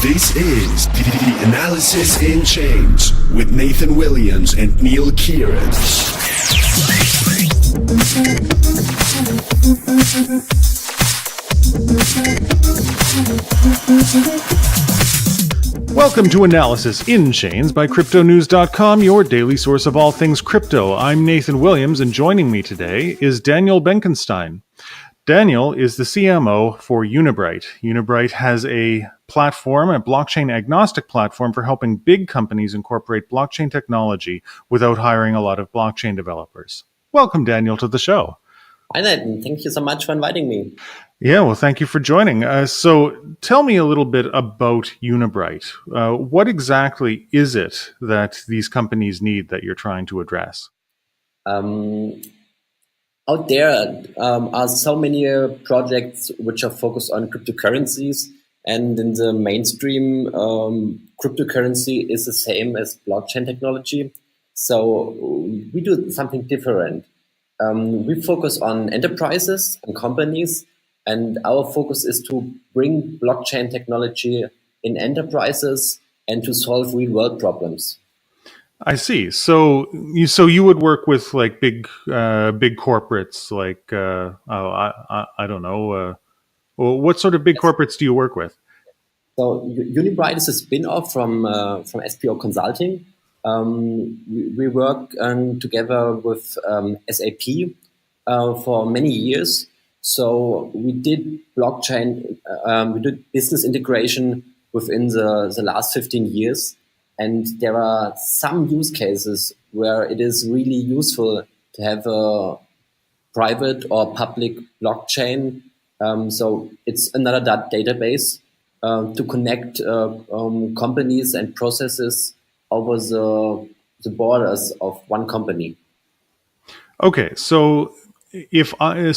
This is the Analysis in Chains with Nathan Williams and Neil Kieran. Welcome to Analysis in Chains by CryptoNews.com, your daily source of all things crypto. I'm Nathan Williams, and joining me today is Daniel Benkenstein. Daniel is the CMO for Unibright. Unibright has a platform, a blockchain agnostic platform for helping big companies incorporate blockchain technology without hiring a lot of blockchain developers. Welcome, Daniel, to the show. Hi, Nathan. Thank you so much for inviting me. Yeah, well, thank you for joining. So tell me a little bit about Unibright. What exactly is it that these companies need that you're trying to address? Out there are so many projects which are focused on cryptocurrencies, and in the mainstream, cryptocurrency is the same as blockchain technology. So we do something different. We focus on enterprises and companies, and our focus is to bring blockchain technology in enterprises and to solve real-world problems. I see. So you would work with like big corporates, like I don't know. Well, what sort of big corporates do you work with? So Unibright is a spin-off from SPO Consulting. We work together with SAP for many years. So we did blockchain, we did business integration within the last 15 years. And there are some use cases where it is really useful to have a private or public blockchain. So it's another database to connect companies and processes over the borders of one company. Okay, so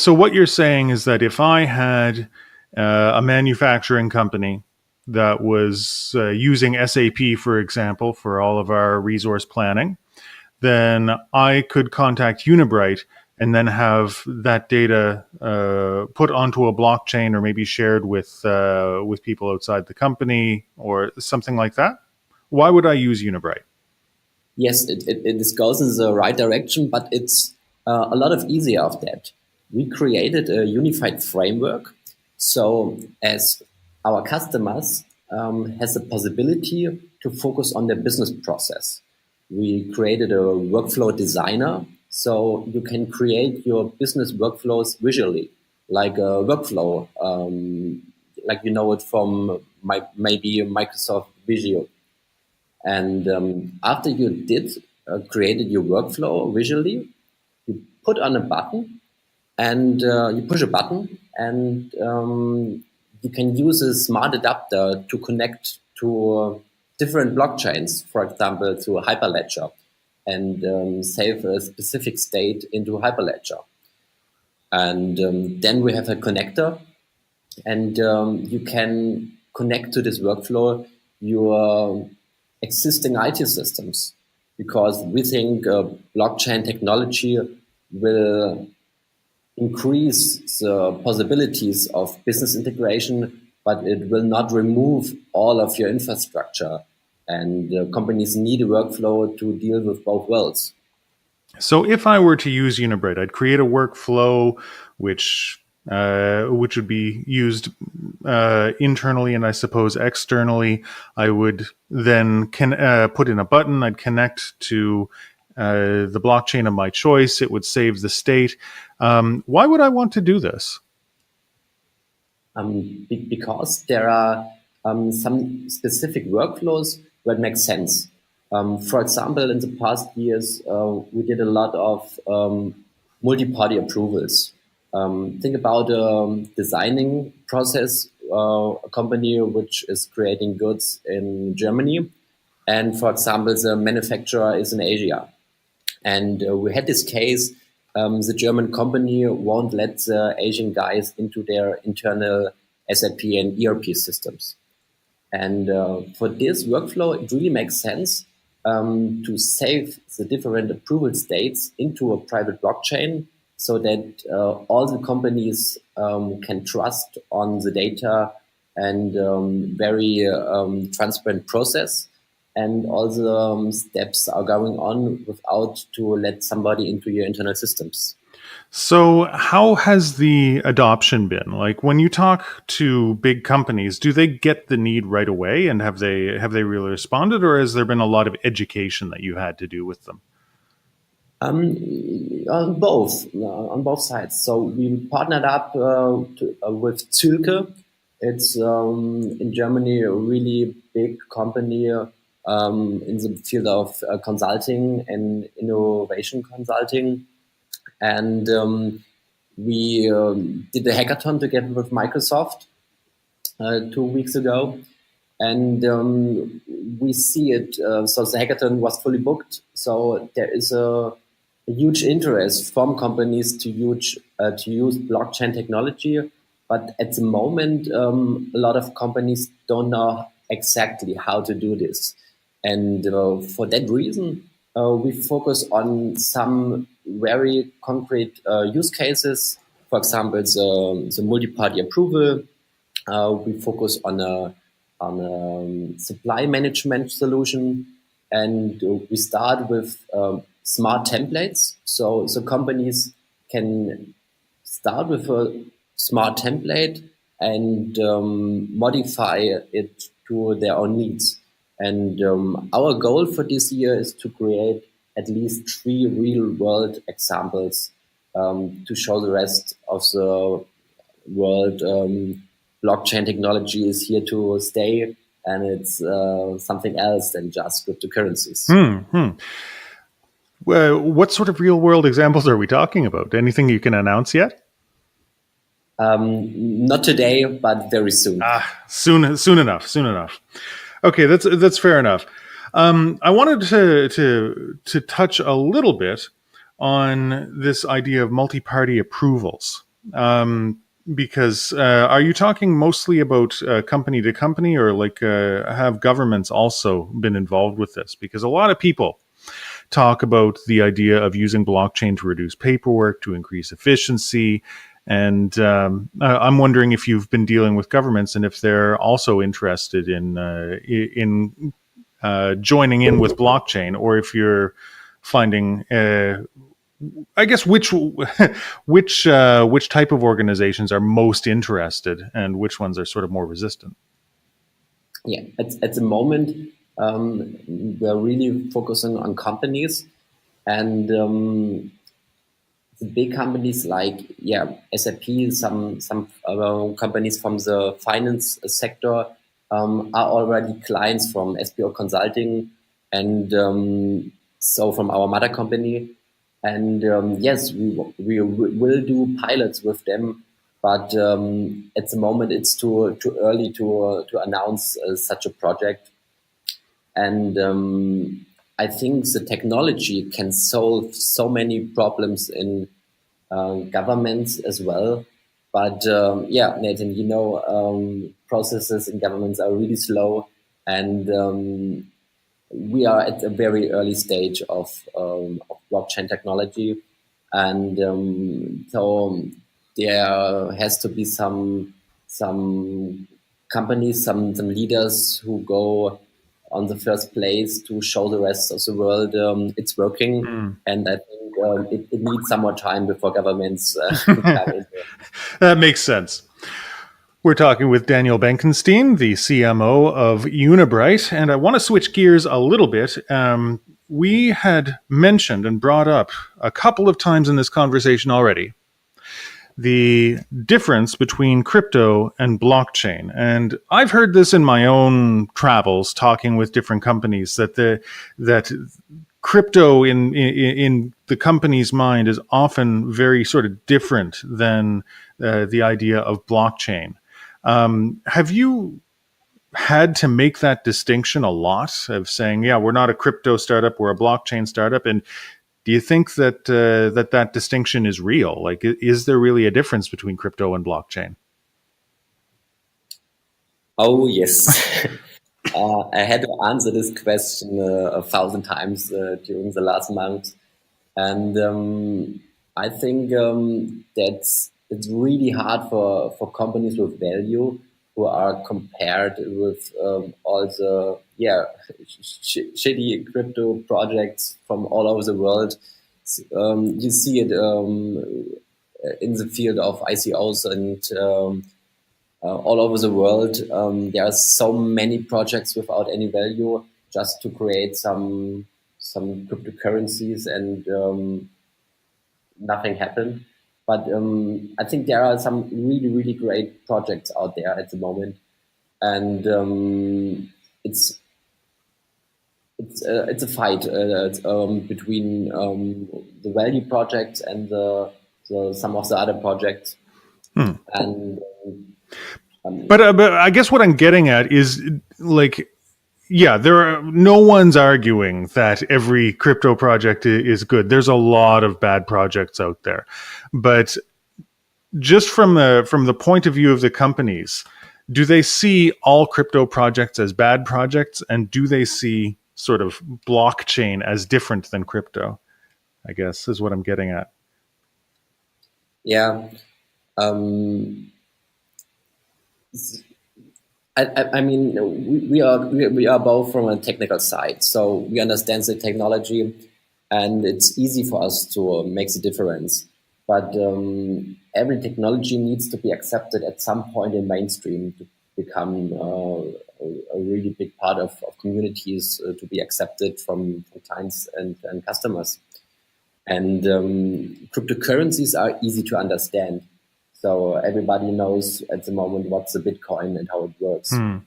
what you're saying is that if I had a manufacturing company that was using SAP, for example, for all of our resource planning, then I could contact Unibright and then have that data put onto a blockchain or maybe shared with people outside the company or something like that. Why would I use Unibright? Yes, it goes in the right direction, but it's a lot of easier of that. We created a unified framework, so as our customers has the possibility to focus on their business process. We created a workflow designer, so you can create your business workflows visually, like a workflow, like you know it from maybe Microsoft Visio. And after you created your workflow visually, you put on a button and you push a button and you can use a smart adapter to connect to different blockchains, for example, to Hyperledger, and save a specific state into Hyperledger. And then we have a connector, and you can connect to this workflow your existing IT systems, because we think blockchain technology will increase the possibilities of business integration, but it will not remove all of your infrastructure. And companies need a workflow to deal with both worlds. So if I were to use Unibright, I'd create a workflow which would be used internally and I suppose externally. I would then put in a button. I'd connect to the blockchain of my choice. It would save the state. Why would I want to do this? Because there are some specific workflows where it makes sense. For example, in the past years, we did a lot of multi-party approvals. Think about a designing process, a company which is creating goods in Germany. And for example, the manufacturer is in Asia. And we had this case, the German company won't let the Asian guys into their internal SAP and ERP systems. And for this workflow, it really makes sense to save the different approval states into a private blockchain so that all the companies can trust on the data and very transparent process. And all the steps are going on without to let somebody into your internal systems. So, how has the adoption been? Like when you talk to big companies, do they get the need right away, and have they really responded, or has there been a lot of education that you had to do with them? On both sides. So we partnered up with Zülke. It's in Germany a really big company in the field of consulting and innovation consulting. And we did a hackathon together with Microsoft 2 weeks ago. And we see it. So the hackathon was fully booked. So there is a huge interest from companies to use blockchain technology. But at the moment, a lot of companies don't know exactly how to do this. And for that reason, we focus on some very concrete use cases. For example, the multi-party approval. We focus on a supply management solution, and we start with smart templates. So companies can start with a smart template and modify it to their own needs. And our goal for this year is to create at least 3 real-world examples to show the rest of the world. Blockchain technology is here to stay, and it's something else than just cryptocurrencies. What sort of real world examples are we talking about? Anything you can announce yet? Not today, but very soon. Soon enough. Okay, that's fair enough. I wanted to touch a little bit on this idea of multi-party approvals. Because are you talking mostly about company to company, or like have governments also been involved with this? Because a lot of people talk about the idea of using blockchain to reduce paperwork, to increase efficiency. And I'm wondering if you've been dealing with governments and if they're also interested in joining in with blockchain, or if you're finding I guess which type of organizations are most interested and which ones are sort of more resistant? Yeah, at the moment, we're really focusing on companies, and the big companies like SAP, some companies from the finance sector are already clients from SPO Consulting, and so from our mother company. And yes, we will do pilots with them, but at the moment it's too early to announce such a project. And I think the technology can solve so many problems in governments as well. But Nathan, processes in governments are really slow, and we are at a very early stage of blockchain technology, and so there has to be some companies, some leaders who go on the first place to show the rest of the world it's working. And I think it needs some more time before governments come into it. That makes sense. We're talking with Daniel Benkenstein, the CMO of Unibright, and I want to switch gears a little bit. We had mentioned and brought up a couple of times in this conversation already the difference between crypto and blockchain. And I've heard this in my own travels, talking with different companies, that crypto in the company's mind is often very sort of different than the idea of blockchain. Have you had to make that distinction a lot, of saying, yeah, we're not a crypto startup, we're a blockchain startup? And do you think that that distinction is real? Like, is there really a difference between crypto and blockchain? Oh, yes. I had to answer this question 1,000 times during the last month. And I think it's really hard for companies with value who are compared with all the shitty crypto projects from all over the world. You see it in the field of ICOs and all over the world. There are so many projects without any value just to create some cryptocurrencies, and nothing happened. But I think there are some really great projects out there at the moment, and it's a fight between the value projects and the some of the other projects. And but I guess what I'm getting at is like, yeah, no one's arguing that every crypto project is good. There's a lot of bad projects out there, but just from the point of view of the companies, do they see all crypto projects as bad projects, and do they see sort of blockchain as different than crypto? I guess is what I'm getting at. Yeah. I mean, we are both from a technical side, so we understand the technology, and it's easy for us to make the difference. But every technology needs to be accepted at some point in mainstream to become a really big part of communities, to be accepted from clients and customers. And cryptocurrencies are easy to understand. So everybody knows at the moment what's a Bitcoin and how it works. And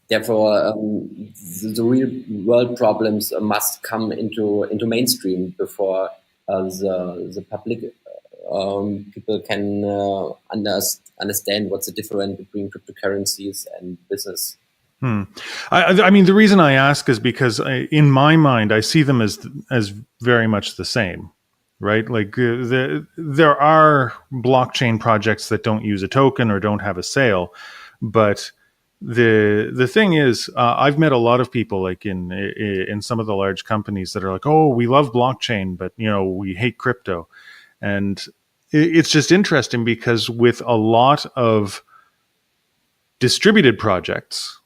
therefore, the real world problems must come into mainstream before the public people can understand what's the difference between cryptocurrencies and business. I mean, the reason I ask is because in my mind, I see them as very much the same, right? Like there are blockchain projects that don't use a token or don't have a sale, but the thing is, I've met a lot of people like in some of the large companies that are like, oh, we love blockchain, but we hate crypto, and it's just interesting because with a lot of distributed projects,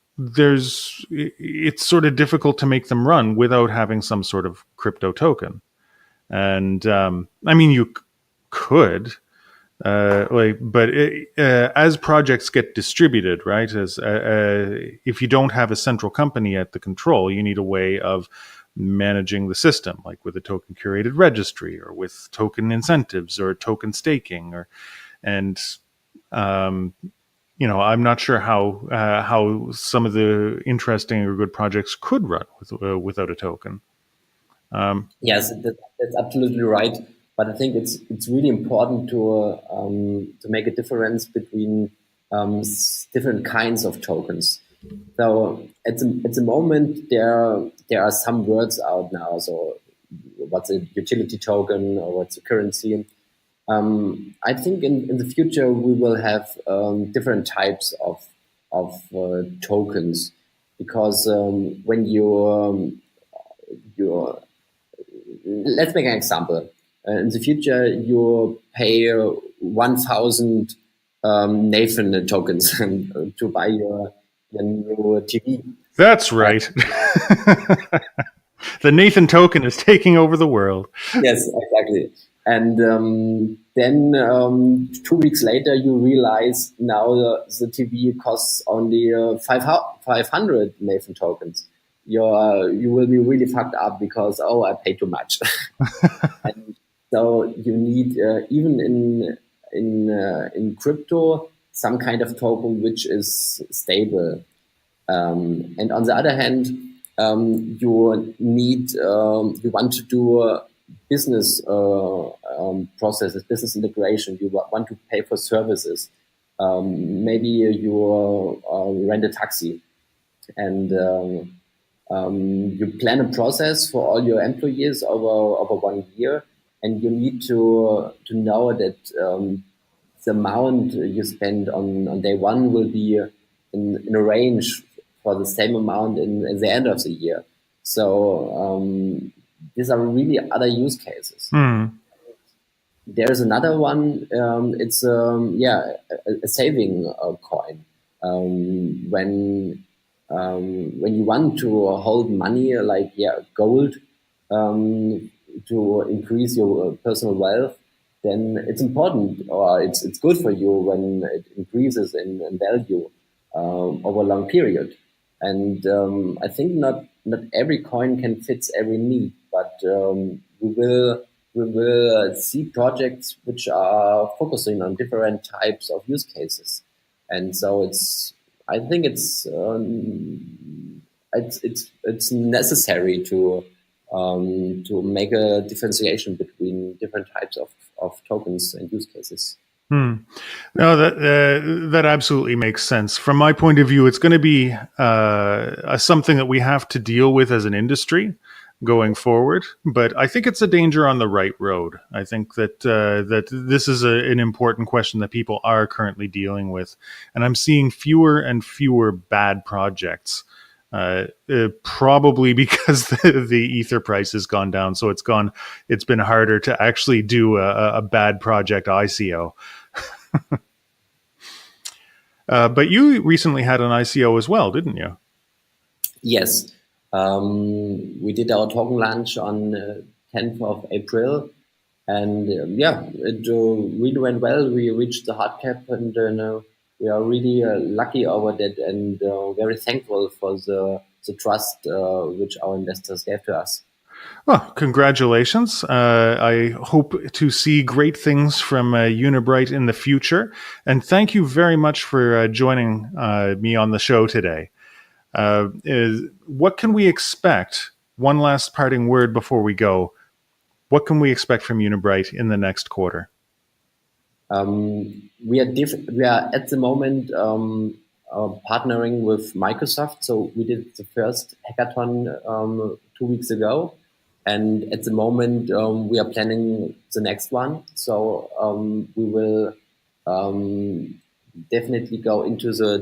it's sort of difficult to make them run without having some sort of crypto token. And I mean, you could, but as projects get distributed, right? As if you don't have a central company at the control, you need a way of managing the system, like with a token curated registry, or with token incentives, or token staking, I'm not sure how some of the interesting or good projects could run without a token. Yes, that's absolutely right. But I think it's really important to make a difference between different kinds of tokens. So at the moment there are some words out now. So what's a utility token, or what's a currency? I think in the future we will have different types of tokens, because when you let's make an example. In the future, you pay 1,000 Nathan tokens to buy your new TV. That's right. The Nathan token is taking over the world. Yes, exactly. And then 2 weeks later, you realize now the TV costs only 500 Nathan tokens. You will be really fucked up because, I paid too much. And so you need even in crypto some kind of token which is stable. And on the other hand, you need you want to do business processes, business integration. You want to pay for services. Maybe you rent a taxi, and you plan a process for all your employees over 1 year, and you need to know that the amount you spend on day one will be in a range for the same amount in the end of the year. So these are really other use cases. There's another one. It's a saving coin. When you want to hold money like gold to increase your personal wealth, then it's important, or it's good for you when it increases in value over a long period. And I think not every coin can fit every need, but we will see projects which are focusing on different types of use cases, and so I think it's necessary to make a differentiation between different types of tokens and use cases. No, that absolutely makes sense. From my point of view, it's going to be something that we have to deal with as an industry going forward. But I think it's a danger on the right road. I think that that this is an important question that people are currently dealing with, and I'm seeing fewer and fewer bad projects. Probably because the ether price has gone down, so it's been harder to actually do a bad project ICO. But you recently had an ICO as well, didn't you? Yes, we did our token launch on 10th of April, and it really went well. We reached the hard cap, and we are really lucky over that, and very thankful for the trust which our investors gave to us. Well, congratulations. I hope to see great things from Unibright in the future. And thank you very much for joining me on the show today. What can we expect? One last parting word before we go. What can we expect from Unibright in the next quarter? We are at the moment partnering with Microsoft. So we did the first hackathon 2 weeks ago. And at the moment, we are planning the next one. So we will definitely go into the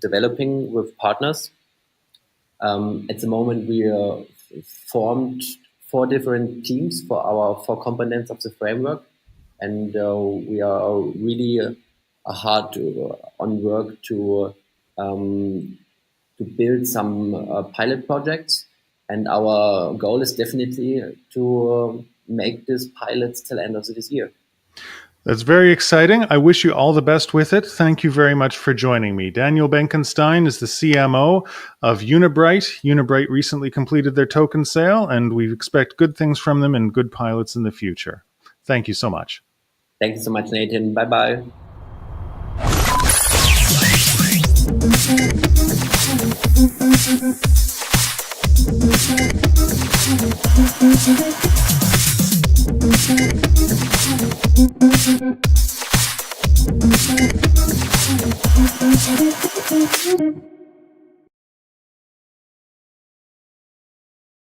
developing with partners. At the moment, we formed 4 different teams for our 4 components of the framework. And we are really hard on work to build some pilot projects. And our goal is definitely to make these pilots till end of this year. That's very exciting. I wish you all the best with it. Thank you very much for joining me. Daniel Benkenstein is the CMO of Unibright. Unibright recently completed their token sale, and we expect good things from them and good pilots in the future. Thank you so much. Thank you so much, Nathan. Bye-bye.